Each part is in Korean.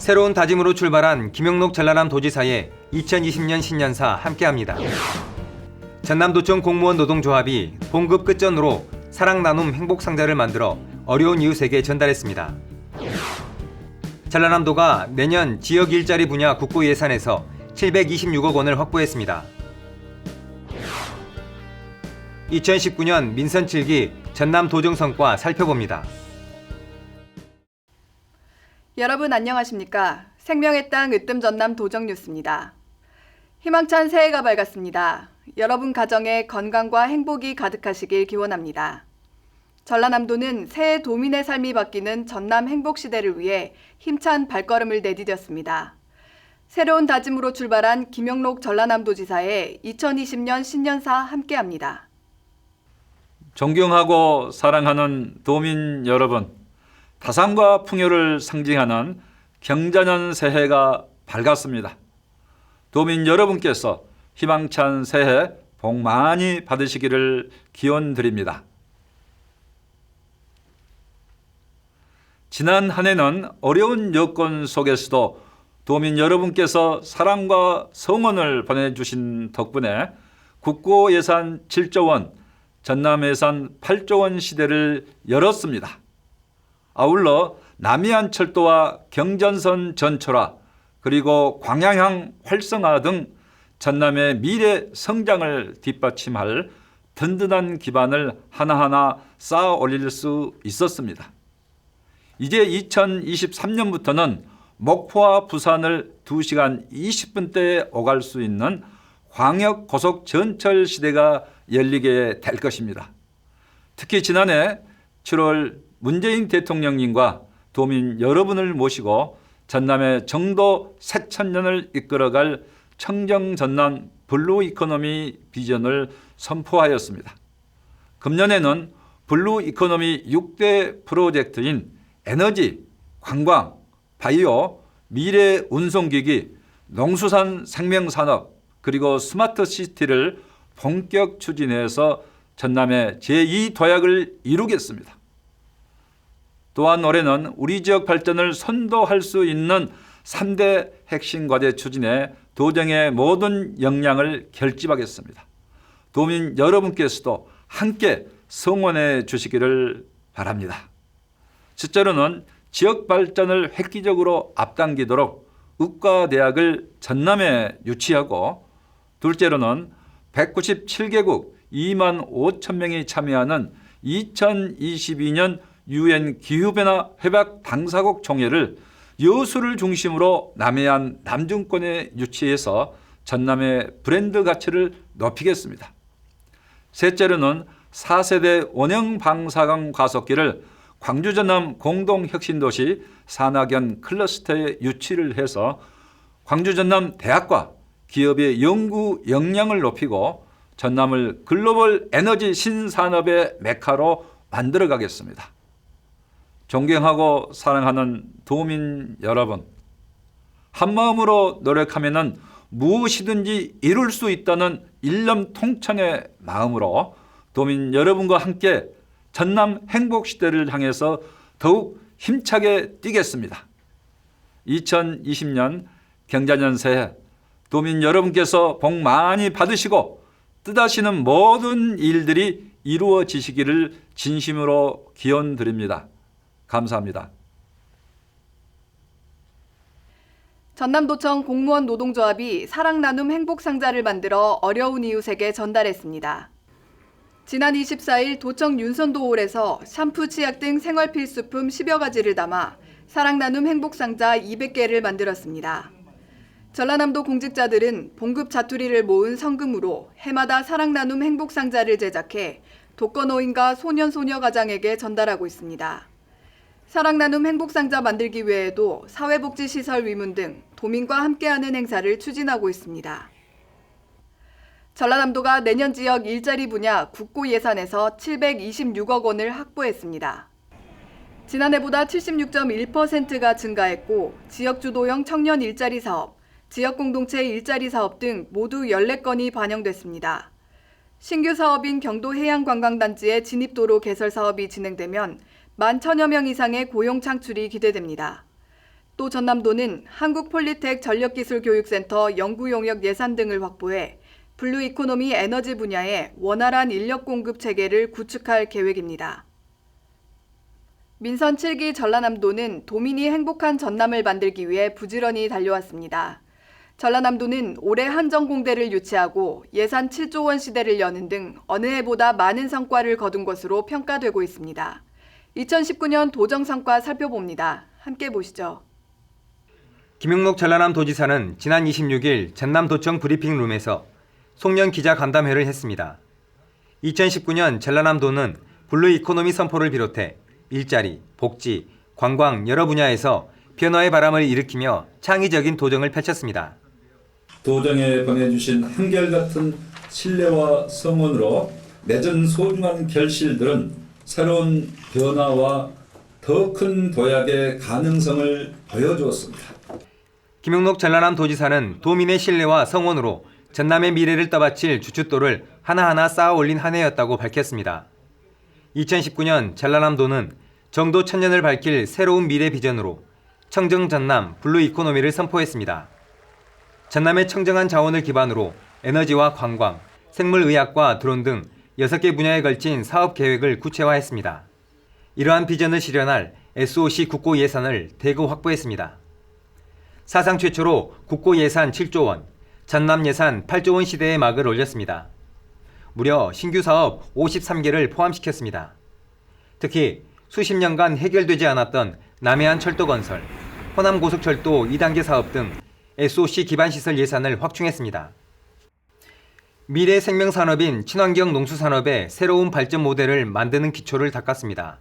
새로운 다짐으로 출발한 김영록 전라남 도지사의 2020년 신년사 함께합니다. 전남도청 공무원 노동조합이 봉급 끝전으로 사랑 나눔 행복상자를 만들어 어려운 이웃에게 전달했습니다. 전라남도가 내년 지역 일자리 분야 국고 예산에서 726억 원을 확보했습니다. 2019년 민선 7기 전남 도정 성과 살펴봅니다. 여러분 안녕하십니까? 생명의 땅 으뜸 전남 도정 뉴스입니다. 희망찬 새해가 밝았습니다. 여러분 가정에 건강과 행복이 가득하시길 기원합니다. 전라남도는 새해 도민의 삶이 바뀌는 전남 행복 시대를 위해 힘찬 발걸음을 내디뎠습니다. 새로운 다짐으로 출발한 김영록 전라남도지사의 2020년 신년사 함께합니다. 존경하고 사랑하는 도민 여러분, 다산과 풍요를 상징하는 경자년 새해가 밝았습니다. 도민 여러분께서 희망찬 새해 복 많이 받으시기를 기원드립니다. 지난 한 해는 어려운 여건 속에서도 도민 여러분께서 사랑과 성원을 보내주신 덕분에 국고 예산 7조 원, 전남 예산 8조 원 시대를 열었습니다. 아울러 남해안 철도와 경전선 전철화, 그리고 광양항 활성화 등 전남의 미래 성장을 뒷받침할 든든한 기반을 하나하나 쌓아 올릴 수 있었습니다. 이제 2023년부터는 목포와 부산을 2시간 20분대에 오갈 수 있는 광역 고속 전철 시대가 열리게 될 것입니다. 특히 지난해 7월 문재인 대통령님과 도민 여러분을 모시고 전남의 정도 새천년을 이끌어갈 청정 전남 블루 이코노미 비전을 선포하였습니다. 금년에는 블루 이코노미 6대 프로젝트인 에너지, 관광, 바이오, 미래 운송기기, 농수산 생명산업, 그리고 스마트 시티를 본격 추진해서 전남의 제2도약을 이루겠습니다. 또한 올해는 우리 지역 발전을 선도할 수 있는 3대 핵심 과제 추진에 도정의 모든 역량을 결집하겠습니다. 도민 여러분께서도 함께 성원해 주시기를 바랍니다. 첫째로는 지역 발전을 획기적으로 앞당기도록 의과대학을 전남에 유치하고, 둘째로는 197개국 2만 5천 명이 참여하는 2022년 UN 기후변화 회박 당사국 총회를 여수를 중심으로 남해안 남중권에 유치해서 전남의 브랜드 가치를 높이겠습니다. 셋째로는 4세대 원형 방사능 과속기를 광주 전남 공동혁신도시 산학연 클러스터에 유치를 해서 광주 전남 대학과 기업의 연구 역량을 높이고 전남을 글로벌 에너지 신산업의 메카로 만들어 가겠습니다. 존경하고 사랑하는 도민 여러분, 한마음으로 노력하면 무엇이든지 이룰 수 있다는 일념통창의 마음으로 도민 여러분과 함께 전남 행복시대를 향해서 더욱 힘차게 뛰겠습니다. 2020년 경자년 새해 도민 여러분께서 복 많이 받으시고 뜻하시는 모든 일들이 이루어지시기를 진심으로 기원드립니다. 감사합니다. 전남도청 공무원 노동조합이 사랑 나눔 행복상자를 만들어 어려운 이웃에게 전달했습니다. 지난 24일 도청 윤선도홀에서 샴푸, 치약 등 생활필수품 10여 가지를 담아 사랑 나눔 행복상자 200개를 만들었습니다. 전라남도 공직자들은 봉급 자투리를 모은 성금으로 해마다 사랑 나눔 행복상자를 제작해 독거노인과 소년소녀 가장에게 전달하고 있습니다. 사랑 나눔 행복상자 만들기 외에도 사회복지시설 위문 등 도민과 함께하는 행사를 추진하고 있습니다. 전라남도가 내년 지역 일자리 분야 국고 예산에서 726억 원을 확보했습니다. 지난해보다 76.1%가 증가했고 지역 주도형 청년 일자리 사업, 지역 공동체 일자리 사업 등 모두 14건이 반영됐습니다. 신규 사업인 경도 해양관광단지의 진입도로 개설 사업이 진행되면 11,000여 명 이상의 고용 창출이 기대됩니다. 또 전남도는 한국폴리텍 전력기술교육센터 연구용역 예산 등을 확보해 블루 이코노미 에너지 분야의 원활한 인력 공급 체계를 구축할 계획입니다. 민선 7기 전라남도는 도민이 행복한 전남을 만들기 위해 부지런히 달려왔습니다. 전라남도는 올해 한정공대를 유치하고 예산 7조 원 시대를 여는 등 어느 해보다 많은 성과를 거둔 것으로 평가되고 있습니다. 2019년 도정 성과 살펴봅니다. 함께 보시죠. 김용록 전라남도지사는 지난 26일 전남도청 브리핑룸에서 송년 기자 간담회를 했습니다. 2019년 전라남도는 블루 이코노미 선포를 비롯해 일자리, 복지, 관광 여러 분야에서 변화의 바람을 일으키며 창의적인 도정을 펼쳤습니다. 도정에 보내주신 한결같은 신뢰와 성원으로 맺은 소중한 결실들은 새로운 변화와 더 큰 도약의 가능성을 보여주었습니다. 김용록 전라남도지사는 도민의 신뢰와 성원으로 전남의 미래를 떠받칠 주춧돌을 하나하나 쌓아 올린 한 해였다고 밝혔습니다. 2019년 전라남도는 정도 1000년을 밝힐 새로운 미래 비전으로 청정 전남 블루 이코노미를 선포했습니다. 전남의 청정한 자원을 기반으로 에너지와 관광, 생물의학과 드론 등 6개 분야에 걸친 사업 계획을 구체화했습니다. 이러한 비전을 실현할 SOC 국고 예산을 대거 확보했습니다. 사상 최초로 국고 예산 7조 원, 전남 예산 8조 원 시대에 막을 올렸습니다. 무려 신규 사업 53개를 포함시켰습니다. 특히 수십 년간 해결되지 않았던 남해안 철도 건설, 호남 고속철도 2단계 사업 등 SOC 기반 시설 예산을 확충했습니다. 미래 생명 산업인 친환경 농수산업의 새로운 발전 모델을 만드는 기초를 닦았습니다.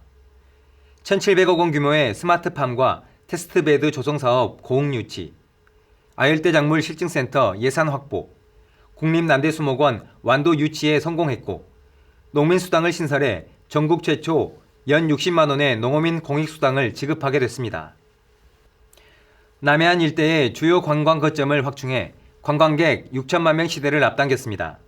1,700억 원 규모의 스마트팜과 테스트베드 조성 사업 고흥 유치, 아열대 작물 실증센터 예산 확보, 국립남대수목원 완도 유치에 성공했고 농민수당을 신설해 전국 최초 연 60만 원의 농어민 공익수당을 지급하게 됐습니다. 남해안 일대의 주요 관광 거점을 확충해 관광객 6천만 명 시대를 앞당겼습니다.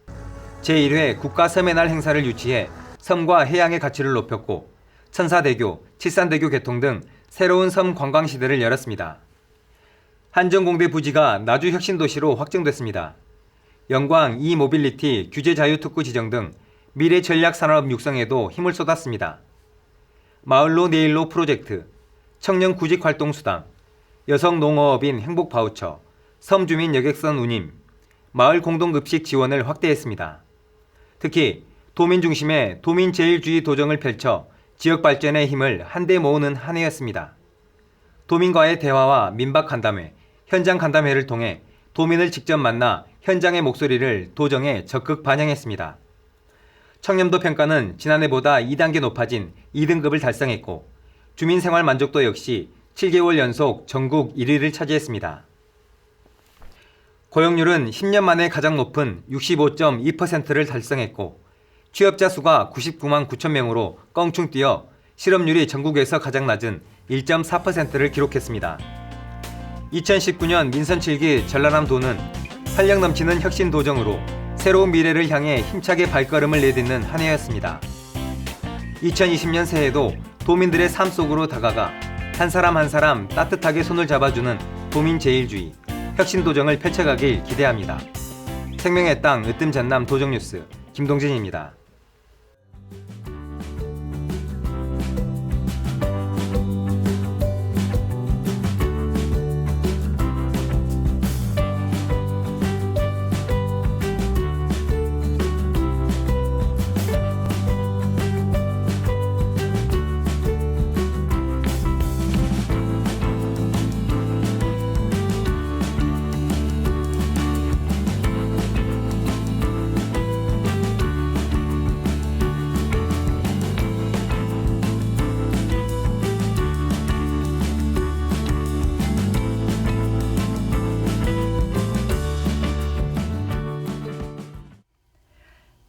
제1회 국가 섬의 날 행사를 유치해 섬과 해양의 가치를 높였고 천사대교, 칠산대교 개통 등 새로운 섬 관광 시대를 열었습니다. 한정공대 부지가 나주 혁신도시로 확정됐습니다. 영광 이모빌리티 규제 자유특구 지정 등 미래 전략 산업 육성에도 힘을 쏟았습니다. 마을로 내일로 프로젝트, 청년 구직 활동 수당, 여성 농어업인 행복 바우처, 섬주민 여객선 운임, 마을 공동급식 지원을 확대했습니다. 특히 도민 중심의 도민 제일주의 도정을 펼쳐 지역 발전의 힘을 한데 모으는 한 해였습니다. 도민과의 대화와 민박 간담회, 현장 간담회를 통해 도민을 직접 만나 현장의 목소리를 도정에 적극 반영했습니다. 청렴도 평가는 지난해보다 2단계 높아진 2등급을 달성했고 주민생활 만족도 역시 7개월 연속 전국 1위를 차지했습니다. 고용률은 10년 만에 가장 높은 65.2%를 달성했고 취업자 수가 99만 9천 명으로 껑충 뛰어 실업률이 전국에서 가장 낮은 1.4%를 기록했습니다. 2019년 민선 7기 전라남도는 활력 넘치는 혁신 도정으로 새로운 미래를 향해 힘차게 발걸음을 내딛는 한 해였습니다. 2020년 새해도 도민들의 삶 속으로 다가가 한 사람 한 사람 따뜻하게 손을 잡아주는 도민 제일주의, 혁신 도정을 펼쳐가길 기대합니다. 생명의 땅 으뜸 전남 도정뉴스 김동진입니다.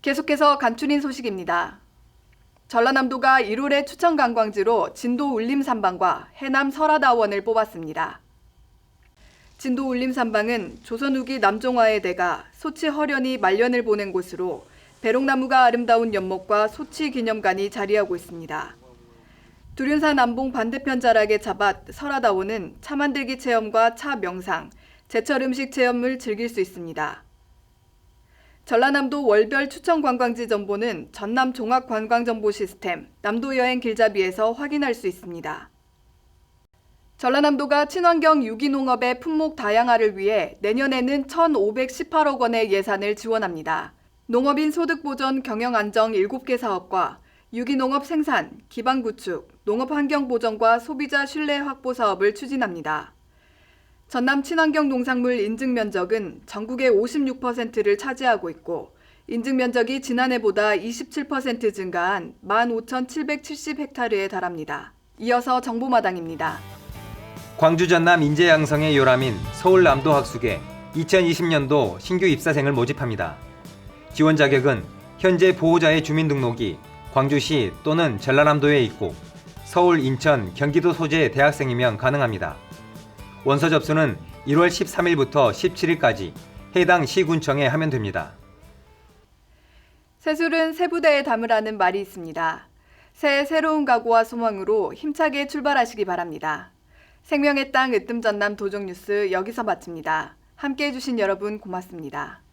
계속해서 간추린 소식입니다. 전라남도가 1월의 추천 관광지로 진도 울림산방과 해남 설화다원을 뽑았습니다. 진도 울림산방은 조선 후기 남종화의 대가 소치 허련이 말년을 보낸 곳으로 배롱나무가 아름다운 연못과 소치 기념관이 자리하고 있습니다. 두륜산 남봉 반대편 자락의 차밭 설하다오는 차 만들기 체험과 차 명상, 제철 음식 체험을 즐길 수 있습니다. 전라남도 월별 추천 관광지 정보는 전남 종합 관광 정보 시스템 남도여행 길잡이에서 확인할 수 있습니다. 전라남도가 친환경 유기농업의 품목 다양화를 위해 내년에는 1,518억 원의 예산을 지원합니다. 농업인 소득보전 경영안정 7개 사업과 유기농업 생산, 기반 구축, 농업 환경 보전과 소비자 신뢰 확보 사업을 추진합니다. 전남 친환경 농산물 인증 면적은 전국의 56%를 차지하고 있고 인증 면적이 지난해보다 27% 증가한 15,770헥타르에 달합니다. 이어서 정보마당입니다. 광주 전남 인재 양성의 요람인 서울 남도학숙에 2020년도 신규 입사생을 모집합니다. 지원 자격은 현재 보호자의 주민등록이 광주시 또는 전라남도에 있고 서울, 인천, 경기도 소재 대학생이면 가능합니다. 원서 접수는 1월 13일부터 17일까지 해당 시군청에 하면 됩니다. 새술은 새 부대에 담으라는 말이 있습니다. 새해 새로운 각오와 소망으로 힘차게 출발하시기 바랍니다. 생명의 땅 으뜸 전남 도종뉴스 여기서 마칩니다. 함께해 주신 여러분 고맙습니다.